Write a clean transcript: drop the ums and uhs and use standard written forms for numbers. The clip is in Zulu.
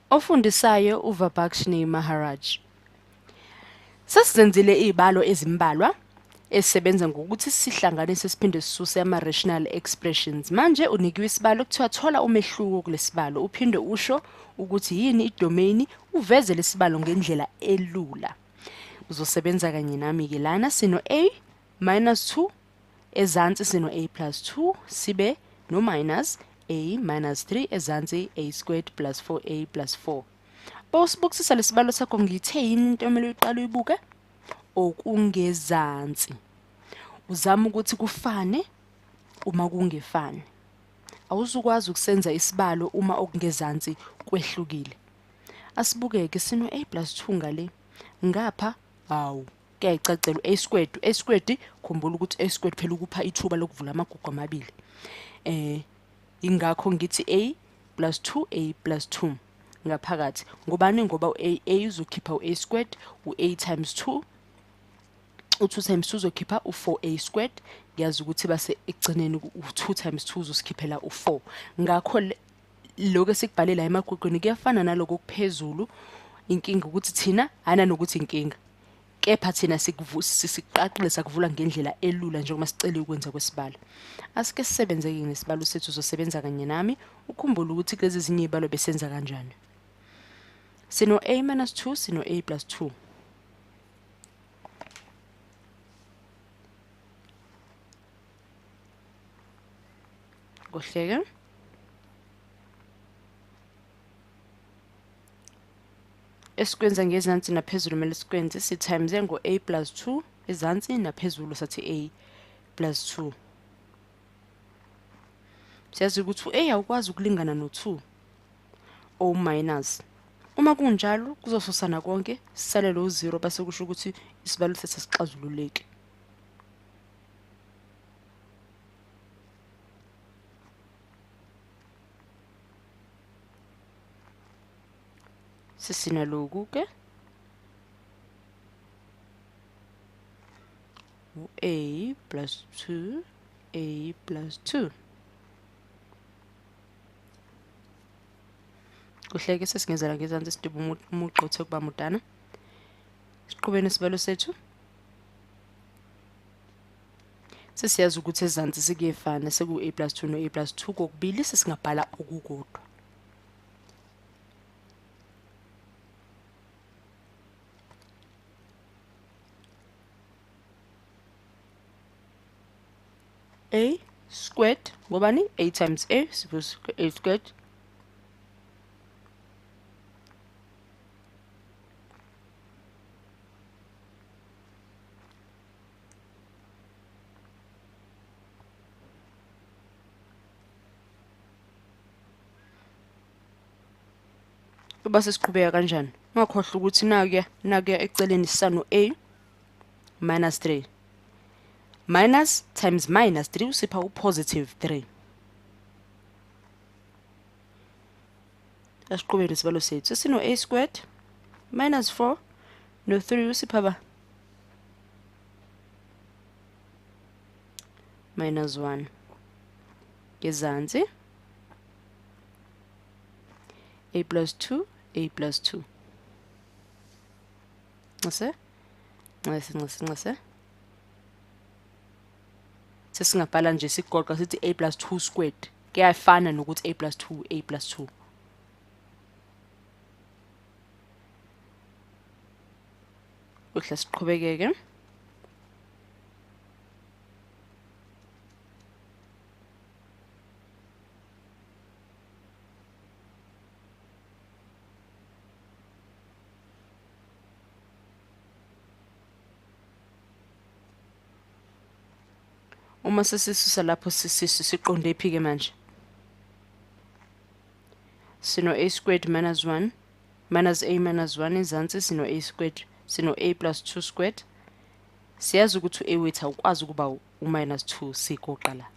Ofundisayo uVibhakshini Maharaj. Sesizenzile izibalo ezimbalwa esisebenza ngokuthi sihlanganise siphinde sisuse ama-rational expressions. Manje unikiwe isibalo kuthiwa thola umehluko kulesibalo uphinde usho ukuthi yini idomain uveze lesibalo ngendlela elula. Uzosebenza kanye nami-ke lana sino a minus 2 ezansi sino a plus 2 sibe no minus a minus 3 ezansi a squared plus 4a plus 4. Bawusibukisisa lesibalo sakho ngithe yini into emele uyiqala uyibuke okungezansi. Uzama ukuthi kufane uma kungefani. Awuzukwazi ukusenza isibalo uma okungezansi kwehlukile. Asibukeke sino a plus 2 ngale. Ngapha awu kuyayicacela a squared khumbula ukuthi a squared phela ukupha ithuba lokuvula amagugu amabili. Ingakho ngithi a plus 2a plus 2 ngaphakathi. Ngobani ngoba a uzokhipha u-a squared u-a times 2 u2 times 2 uzokhipha u4a squared. Ngiyazi ukuthi base ekugcineni u2 times 2 uzosikhiphela u4. Ngakho lokho esikubhalela emagugwini kuyafana naloko kuphezulu. Inkinga ukuthi thina hana nokuthi inkinga. Kepha thina sikuqaqile sakuvula ngendlela elula njengoba sicela ukwenza kwesibalo. Asike sisebenzeke nesibalo sethu uzosebenza kanye nami ukhumbule ukuthi kulezi ezinye izibalo besenza kanjani. Sino a minus 2 sino a plus 2. Kuhleke. Esikwenza ngezansi naphezulu kumele sikwenze si times ngo a plus 2 ezansi naphezulu sathi a plus 2. Siyazi ukuthi a awukwazi ukulingana no2 o minus. Uma kunjalo kuzososana konke sisale lo 0 base kusho ukuthi isibalo sethu sixazululeke. Sisina lokhu ke a plus 2 a plus 2. Kuhleke sesingezela ngezansi sidube umuqotho kuba mudana. Siqhubeni isibalo sethu. Sesiyazi ukuthi ezansi sikuyefana seku a plus 2 no a plus 2 kokubili sesingabhala okukodwa. A squared ngobani a times a suppose a squared base siqhubeka kanjani. Ungakhohlwa ukuthi nakuya eceleni sisano a minus 3 minus times minus 3 usipha u-positive 3. Asiqhubele isibalo sethu sino a squared minus 4 no 3 usipha ba minus 1 ngezansi a plus 2 a plus 2. Nxese sesingabhala nje sigoqa sithi a plus 2 squared kuyafana nokuthi a plus 2 a plus 2. Kuhle siqhubekeke. Uma sesisusa lapho siqonde iphike manje. Sino a squared minus 1 minus a minus 1 ezansi sino a squared sino a plus 2 squared. Siyazi ukuthi a wethu awukwazi ukuba u minus 2 sigoqa la.